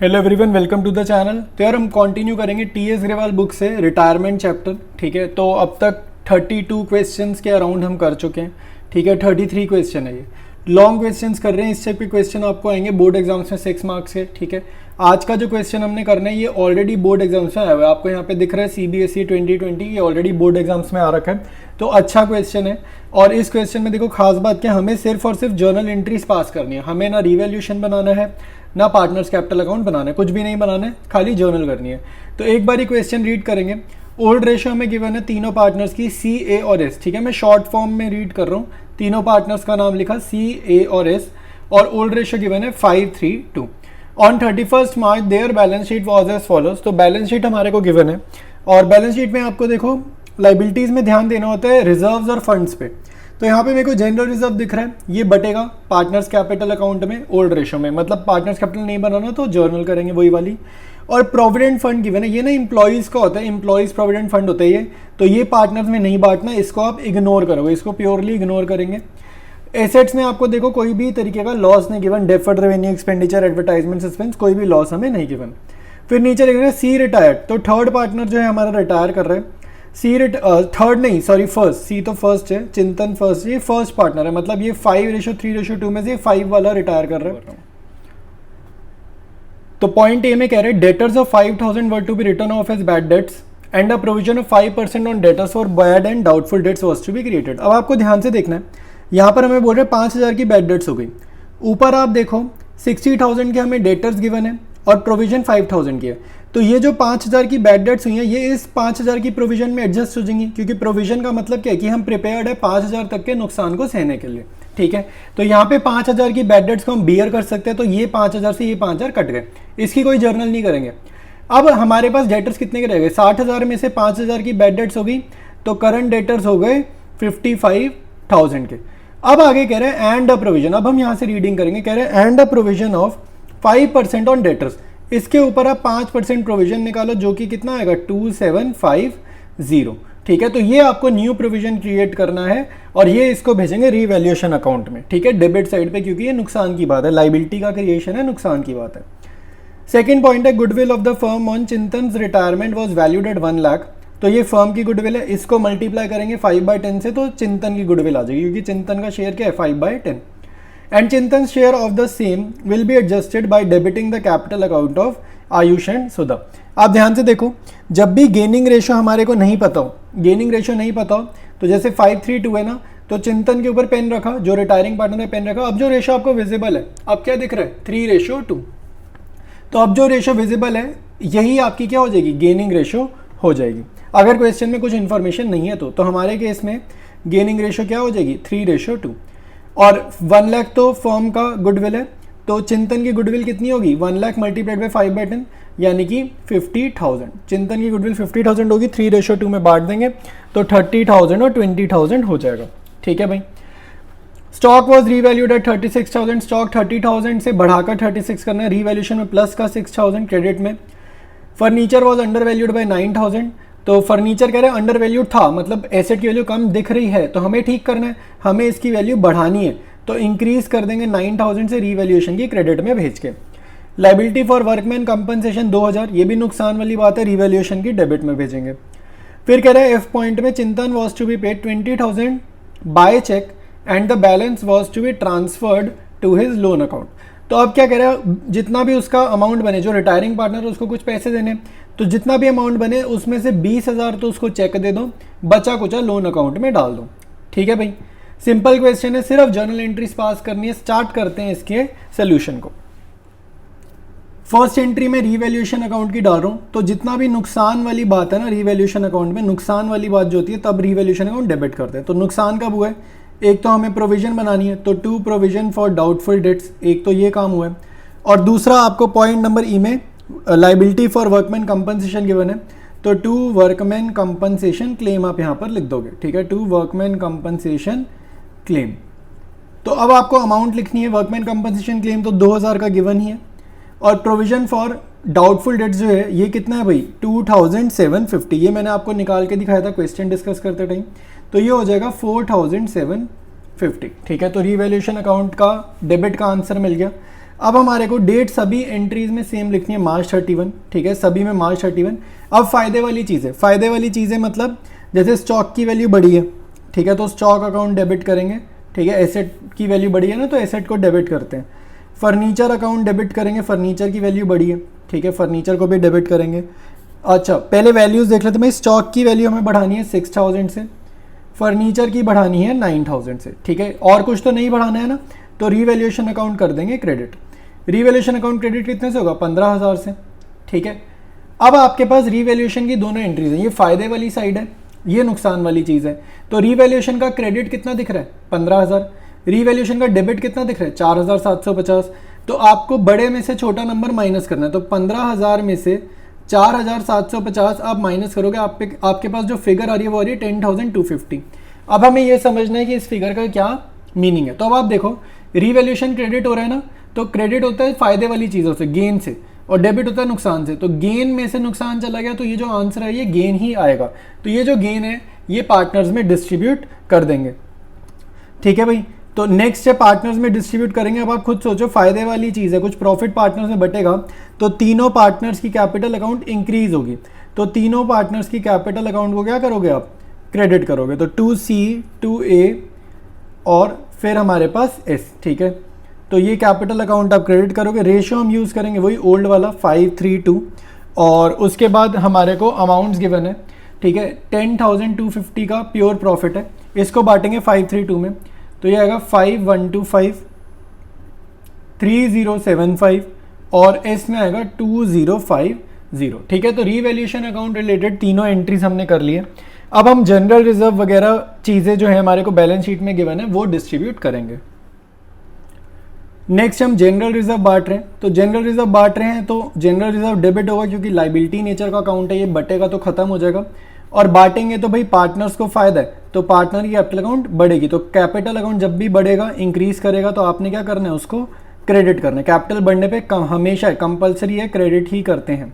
Hello everyone, welcome to the channel. तो यार हम कंटिन्यू करेंगे टीएस अग्रवाल बुक से रिटायरमेंट चैप्टर। ठीक है, तो अब तक 32 क्वेश्चंस के अराउंड हम कर चुके हैं। ठीक है, 33 क्वेश्चन है ये। लॉन्ग क्वेश्चंस कर रहे हैं। इस टाइप के क्वेश्चन आपको आएंगे बोर्ड एग्जाम्स में 6 मार्क्स के। ठीक है, आज का जो क्वेश्चन हमने करना है ये ऑलरेडी बोर्ड एग्जाम्स में आया हुआ है। आपको यहाँ पे दिख रहा है CBSE 2020, ये ऑलरेडी बोर्ड एग्जाम्स में आ रखा है। तो अच्छा क्वेश्चन है। और इस क्वेश्चन में देखो खास बात क्या, हमें सिर्फ और सिर्फ जर्नल एंट्रीज पास करनी है। हमें ना रिवैल्यूएशन बनाना है ना पार्टनर्स कैपिटल अकाउंट बनाना है, कुछ भी नहीं बनाना है, खाली जर्नल करनी है। तो एक बार ही क्वेश्चन रीड करेंगे। ओल्ड रेशियो में गिवन है तीनों पार्टनर्स की C, A और S। ठीक है, मैं शॉर्ट फॉर्म में रीड कर रहा हूँ। तीनों पार्टनर्स का नाम लिखा C, A और S और ओल्ड रेशियो गिवन है 5:3:2। On 31st March there balance sheet was as follows. तो बैलेंस शीट हमारे को गिवन है और बैलेंस शीट में आपको देखो लाइबिलिटीज में ध्यान देना होता है रिजर्व्स और फंड्स पे। तो यहाँ पे मेरे को जनरल रिजर्व दिख रहा है, ये बटेगा पार्टनर्स कैपिटल अकाउंट में ओल्ड रेशो में, मतलब पार्टनर्स कैपिटल नहीं बनाना तो जर्नल करेंगे वही वाली। और प्रोविडेंट फंड गिवन है, ये ना इंप्लॉइज का होता है, इंप्लॉइज प्रोविडेंट फंड होता है ये। तो ये पार्टनर्स में नहीं बांटना, इसको आप इग्नोर करोगे, इसको प्योरली इग्नोर करेंगे। एसेट्स में आपको देखो कोई भी तरीके का लॉस नहीं given, deferred revenue, expenditure, advertisement, suspense, कोई भी लॉस हमें नहीं गिवन। फिर नीचे लिख रहे हैं C रिटायर्ड, तो थर्ड पार्टनर जो है हमारा रिटायर कर रहे हैं। फर्स्ट, सी तो फर्स्ट है, चिंतन फर्स्ट, ये फर्स्ट पार्टनर है, मतलब ये 5:3:2 में से 5 वाला रिटायर कर रहे हैं। तो पॉइंट ए में कह रहे हैं debtors of 5,000 were to be return of as bad debts and a provision of 5% on debtors for bad and doubtful debts was to be created. अब आपको ध्यान से देखना है, यहाँ पर हमें बोल रहे हैं 5,000 की बैड डेट्स हो गई। ऊपर आप देखो 60,000 के हमें डेटर्स गिवन है और प्रोविजन 5,000 की है। तो ये जो 5,000 की बैड डेट्स हुई हैं ये इस 5,000 की प्रोविजन में एडजस्ट हो जाएंगी, क्योंकि प्रोविजन का मतलब क्या है कि हम प्रिपेयर्ड है 5,000 तक के नुकसान को सहने के लिए। ठीक है, तो यहाँ पे 5,000 की बैड डेट्स को हम बियर कर सकते हैं, तो ये 5,000 से ये 5,000 कट गए, इसकी कोई जर्नल नहीं करेंगे। अब हमारे पास डेटर्स कितने के रह गए, 60,000 में से 5,000 की बैड डेट्स हो गई, तो करंट डेटर्स हो गए 55,000 के। अब आगे कह रहे हैं एंड अ प्रोविजन, अब हम यहाँ से रीडिंग करेंगे, कह रहे हैं and a provision of 5% on debtors. इसके ऊपर आप 5% प्रोविजन निकालो जो कि कितना आएगा 2,750। ठीक है, तो ये आपको न्यू प्रोविजन क्रिएट करना है और ये इसको भेजेंगे रीवैल्यूएशन अकाउंट में। ठीक है, डेबिट साइड पे, क्योंकि ये नुकसान की बात है, लाइबिलिटी का क्रिएशन है, नुकसान की बात है। सेकेंड पॉइंट है goodwill of the firm on Chintan retirement was valued at 1 lakh. तो ये फर्म की गुडविल है, इसको मल्टीप्लाई करेंगे 5/10 से तो चिंतन की गुडविल आ जाएगी, क्योंकि चिंतन का शेयर क्या है 5/10। And Chintan's share of the same will be adjusted by debiting the capital account of Ayush and Sudha. आप ध्यान से देखो, जब भी गेनिंग रेशो हमारे को नहीं पता हो, गेनिंग रेशो नहीं पता हो, तो जैसे 5:3:2 है ना, तो चिंतन के ऊपर पेन रखा, जो रिटायरिंग पार्टनर है पेन रखा। अब जो रेशो आपको विजिबल है, अब क्या दिख रहा है 3:2। तो अब जो रेशो विजिबल है यही आपकी क्या हो जाएगी, गेनिंग रेशो हो जाएगी। अगर क्वेश्चन में कुछ इन्फॉर्मेशन नहीं है तो हमारे केस में गेनिंग रेशो क्या हो जाएगी 3:2। और 1 लाख तो फर्म का गुडविल है, तो चिंतन की गुडविल कितनी होगी 1 लाख मल्टीप्लाइड बाई 5/10 यानी कि 50,000। चिंतन की गुडविल 50,000 होगी, 3:2 में बांट देंगे तो 30,000 और 20,000 हो जाएगा। ठीक है भाई। Stock was revalued at 36,000, stock 30,000 से बढ़ाकर 36 करना है, रीवैल्यूएशन में प्लस का 6,000 क्रेडिट में। Furniture was under valued by 9,000, तो फर्नीचर कह रहे हैं अंडर वैल्यूड था, मतलब एसेट की वैल्यू कम दिख रही है, तो हमें ठीक करना है, हमें इसकी वैल्यू बढ़ानी है, तो इंक्रीज कर देंगे 9,000 से रीवैल्यूएशन की क्रेडिट में भेज के। लाइबिलिटी फॉर वर्कमैन कंपनसेशन 2,000, ये भी नुकसान वाली बात है, रीवैल्यूएशन की डेबिट में भेजेंगे। फिर कह रहे हैं एफ पॉइंट में Chintan was to be paid 20,000 by cheque and the balance was to be transferred to his loan account. तो अब क्या कह रहे हैं, जितना भी उसका अमाउंट बने, जो रिटायरिंग पार्टनर उसको कुछ पैसे देने, तो जितना भी अमाउंट बने उसमें से 20,000 तो उसको चेक दे दो, बचा कुचा लोन अकाउंट में डाल दो। ठीक है भाई, सिंपल क्वेश्चन है, सिर्फ जर्नल एंट्रीज पास करनी है। स्टार्ट करते हैं इसके सोल्यूशन को। फर्स्ट एंट्री में रीवैल्यूएशन अकाउंट की डाल रहा हूँ, तो जितना भी नुकसान वाली बात है ना रीवैल्यूएशन अकाउंट में, नुकसान वाली बात जो होती है तब रीवैल्यूएशन अकाउंट डेबिट करते हैं। तो नुकसान कब हुआ है, एक तो हमें प्रोविजन बनानी है, तो 2 प्रोविजन फॉर डाउटफुल डेट्स, एक तो ये काम हुआ है। और दूसरा आपको पॉइंट नंबर ई में liability for workman compensation given है, तो 2 वर्कमैन कंपनसेशन क्लेम आप यहाँ पर लिख दोगे। ठीक है, 2 वर्कमैन कंपनसेशन क्लेम। तो अब आपको अमाउंट लिखनी है, वर्कमैन कंपनसेशन क्लेम तो 2,000 का गिवन ही है, और प्रोविजन फॉर डाउटफुल डेट्स जो है ये कितना है भाई 2,750, ये मैंने आपको निकाल के दिखाया था क्वेश्चन डिस्कस करते टाइम, तो ये हो जाएगा 4,750। ठीक है, तो रीवैल्यूएशन अकाउंट का डेबिट का आंसर मिल गया। अब हमारे को डेट सभी एंट्रीज में सेम लिखनी है मार्च 31, ठीक है, सभी में मार्च 31। अब फायदे वाली चीज़ें मतलब जैसे स्टॉक की वैल्यू बढ़ी है, ठीक है, तो स्टॉक अकाउंट डेबिट करेंगे, ठीक है, एसेट की वैल्यू बढ़ी है ना तो एसेट को डेबिट करते हैं। फर्नीचर अकाउंट डेबिट करेंगे, फर्नीचर की वैल्यू बढ़ी है, ठीक है, फर्नीचर को भी डेबिट करेंगे। अच्छा पहले वैल्यूज़ देख लेते हैं भाई, स्टॉक की वैल्यू हमें बढ़ानी है 6000 से, फर्नीचर की बढ़ानी है 9000 से, ठीक है, और कुछ तो नहीं बढ़ाना है ना, तो रीवैल्यूएशन अकाउंट कर देंगे क्रेडिट। रीवैल्यूएशन अकाउंट क्रेडिट कितने से होगा, 15000 से, ठीक है। अब आपके पास रीवैल्यूएशन की दोनों एंट्रीज हैं, ये फायदे वाली साइड है, ये नुकसान वाली चीज़ है। तो रीवैल्यूएशन का क्रेडिट कितना दिख रहा है, 15000, रीवैल्यूएशन का डेबिट कितना दिख रहा है, 4750। तो आपको बड़े में से छोटा नंबर माइनस करना है, तो 15000 में से 4750 आप माइनस करोगे, आपके पास जो फिगर आ रही है वो आ रही है 10250। अब हमें ये समझना है कि इस फिगर का क्या मीनिंग है। तो अब आप देखो रीवैल्यूएशन क्रेडिट हो रहा है ना, तो क्रेडिट होता है फायदे वाली चीज़ों से, गेन से, और डेबिट होता है नुकसान से। तो गेन में से नुकसान चला गया तो ये जो आंसर है ये गेन ही आएगा। तो ये जो गेन है ये पार्टनर्स में डिस्ट्रीब्यूट कर देंगे, ठीक है भाई। तो नेक्स्ट है पार्टनर्स में डिस्ट्रीब्यूट करेंगे। अब आप खुद सोचो, फायदे वाली चीज़ है, कुछ प्रॉफिट पार्टनर्स में बटेगा तो तीनों पार्टनर्स की कैपिटल अकाउंट इंक्रीज होगी, तो तीनों पार्टनर्स की कैपिटल अकाउंट को क्या करोगे आप, क्रेडिट करोगे। तो 2C 2A और फिर हमारे पास S, ठीक है। तो ये कैपिटल अकाउंट आप क्रेडिट करोगे। रेशियो हम यूज़ करेंगे वही ओल्ड वाला 5:3:2, और उसके बाद हमारे को अमाउंट्स गिवन है, ठीक है, 10,250 का प्योर प्रॉफिट है, इसको बांटेंगे 5:3:2 में, तो ये आएगा 5125 3075 और S में आएगा 2050, ठीक है। तो रीवैल्यूएशन अकाउंट रिलेटेड तीनों एंट्रीज हमने कर लिए। अब हम जनरल रिजर्व वगैरह चीज़ें जो है हमारे को बैलेंस शीट में गिवन है वो डिस्ट्रीब्यूट करेंगे। नेक्स्ट हम जनरल रिजर्व बांट रहे हैं, तो जनरल रिजर्व बांट रहे हैं तो जनरल रिजर्व डेबिट होगा क्योंकि लाइबिलिटी नेचर का अकाउंट है, ये बटेगा तो खत्म हो जाएगा, और बांटेंगे तो भाई पार्टनर्स को फायदा है, तो पार्टनर की कैपिटल अकाउंट बढ़ेगी। तो कैपिटल अकाउंट जब भी बढ़ेगा इंक्रीज करेगा तो आपने क्या करना है, उसको क्रेडिट करना है। कैपिटल बढ़ने पे हमेशा कंपलसरी है क्रेडिट ही करते हैं।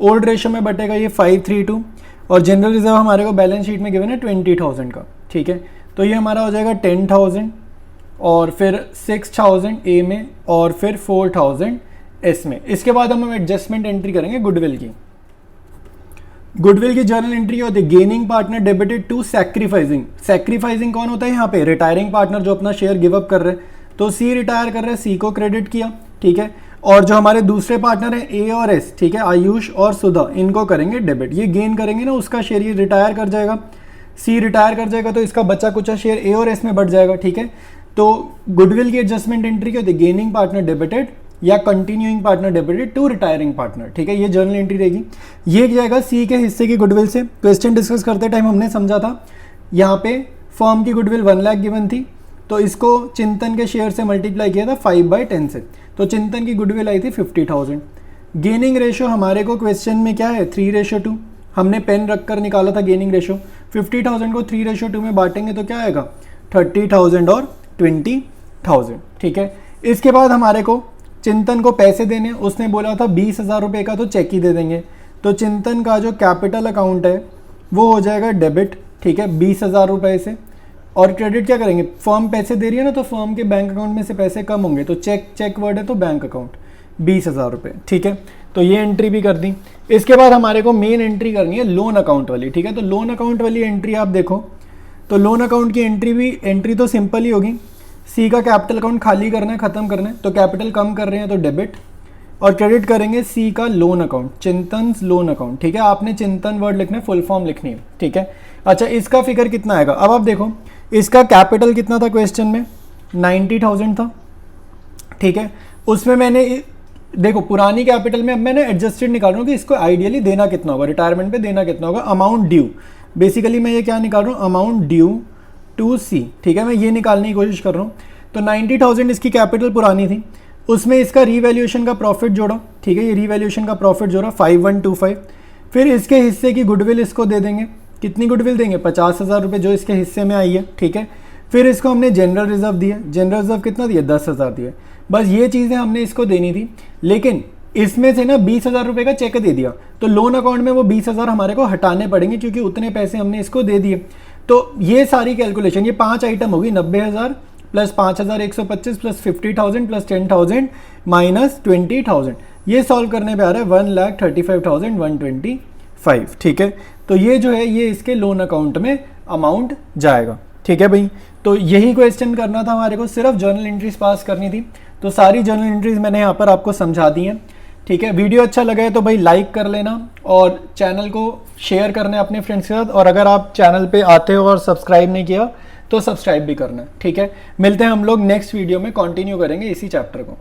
ओल्ड रेशियो में बटेगा ये 5:3:2, और जनरल रिजर्व हमारे को बैलेंस शीट में गिवन है 20,000 का, ठीक है। तो ये हमारा हो जाएगा 10,000 और फिर 6,000 ए में और फिर 4,000 एस में। इसके बाद हम एडजस्टमेंट एंट्री करेंगे गुडविल की। गुडविल की जर्नल एंट्री होती है gaining partner debited to sacrificing. Sacrificing कौन होता है यहाँ पे, रिटायरिंग पार्टनर जो अपना शेयर गिव अप कर रहे हैं, तो सी रिटायर कर रहे हैं, सी को क्रेडिट किया, ठीक है। और जो हमारे दूसरे पार्टनर हैं ए और एस, ठीक है, आयुष और सुधा, इनको करेंगे डेबिट। ये गेन करेंगे ना उसका शेयर, ये रिटायर कर जाएगा, सी रिटायर कर जाएगा तो इसका बचा कुचा शेयर ए और एस में बढ़ जाएगा, ठीक है। तो गुडविल की एडजस्टमेंट एंट्री क्या होती है, गेनिंग पार्टनर डेबिटेड या continuing partner debited to retiring partner, ठीक है, ये जर्नल एंट्री रहेगी। ये जाएगा सी के हिस्से की गुडविल से। क्वेश्चन डिस्कस करते टाइम हमने समझा था यहाँ पे फर्म की गुडविल 1 लाख गिवन थी, तो इसको चिंतन के शेयर से मल्टीप्लाई किया था 5/10 से, तो चिंतन की गुडविल आई थी 50,000। गेनिंग रेशियो हमारे को क्वेश्चन में क्या है 3:2, हमने पेन रख कर निकाला था गेनिंग रेशियो। 50,000 को 3:2 में बांटेंगे तो क्या आएगा 30,000 और 20,000, ठीक है। इसके बाद हमारे को चिंतन को पैसे देने, उसने बोला था 20,000 रुपये का, तो चेक ही दे देंगे। तो चिंतन का जो कैपिटल अकाउंट है वो हो जाएगा डेबिट, ठीक है, 20,000 रुपये से, और क्रेडिट क्या करेंगे, फर्म पैसे दे रही है ना तो फर्म के बैंक अकाउंट में से पैसे कम होंगे, तो चेक वर्ड है तो बैंक अकाउंट 20,000 रुपये, ठीक है। तो ये एंट्री भी कर दी। इसके बाद हमारे को मेन एंट्री करनी है लोन अकाउंट वाली, ठीक है। तो लोन अकाउंट वाली एंट्री आप देखो, तो लोन अकाउंट की एंट्री तो सिंपल ही होगी। सी का कैपिटल अकाउंट खाली करना है, खत्म करना है, तो कैपिटल कम कर रहे हैं तो डेबिट, और क्रेडिट करेंगे सी का लोन अकाउंट, चिंतन लोन अकाउंट, ठीक है। आपने चिंतन वर्ड लिखना है, फुल फॉर्म लिखनी है, ठीक है। अच्छा इसका फिगर कितना आएगा, अब आप देखो इसका कैपिटल कितना था क्वेश्चन में 90,000 था, ठीक है। उसमें मैंने देखो पुरानी कैपिटल में अब मैंने एडजस्टेड निकाल रहा हूँ कि इसको आइडियली देना कितना होगा, रिटायरमेंट पे देना कितना होगा, अमाउंट ड्यू। बेसिकली मैं ये क्या निकाल रहा हूँ, अमाउंट ड्यू टू सी, ठीक है, मैं ये निकालने की कोशिश कर रहा हूँ। तो 90,000 इसकी कैपिटल पुरानी थी, उसमें इसका रीवैल्यूएशन का प्रॉफिट जोड़ा, ठीक है, ये रीवैल्यूएशन का प्रॉफिट जोड़ा 5125, फिर इसके हिस्से की गुडविल इसको दे देंगे। कितनी गुडविल देंगे, 50,000 रुपये जो इसके हिस्से में आई है, ठीक है। फिर इसको हमने जनरल रिजर्व दिया, जनरल रिजर्व कितना दिया 10,000 दिया। बस ये चीज़ें हमने इसको देनी थी, लेकिन इसमें से ना 20,000 रुपये का चेक दे दिया, तो लोन अकाउंट में वो 20,000 हमारे को हटाने पड़ेंगे क्योंकि उतने पैसे हमने इसको दे दिए। तो ये सारी कैलकुलेशन, ये 5 आइटम होगी, 90,000 प्लस 5125 प्लस 50,000 प्लस 10,000 माइनस 20,000, ये सॉल्व करने पे आ रहा है 1,35,125। ठीक है, तो ये जो है ये इसके लोन अकाउंट में अमाउंट जाएगा। ठीक है भाई, तो यही क्वेश्चन करना था हमारे को, सिर्फ जर्नल एंट्रीज पास करनी थी। तो सारी जर्नल एंट्रीज मैंने यहाँ पर आपको समझा दी हैं। ठीक है, वीडियो अच्छा लगा है तो भाई लाइक कर लेना और चैनल को शेयर करना है अपने फ्रेंड्स के साथ, और अगर आप चैनल पे आते हो और सब्सक्राइब नहीं किया तो सब्सक्राइब भी करना है। ठीक है, मिलते हैं हम लोग नेक्स्ट वीडियो में, कंटिन्यू करेंगे इसी चैप्टर को।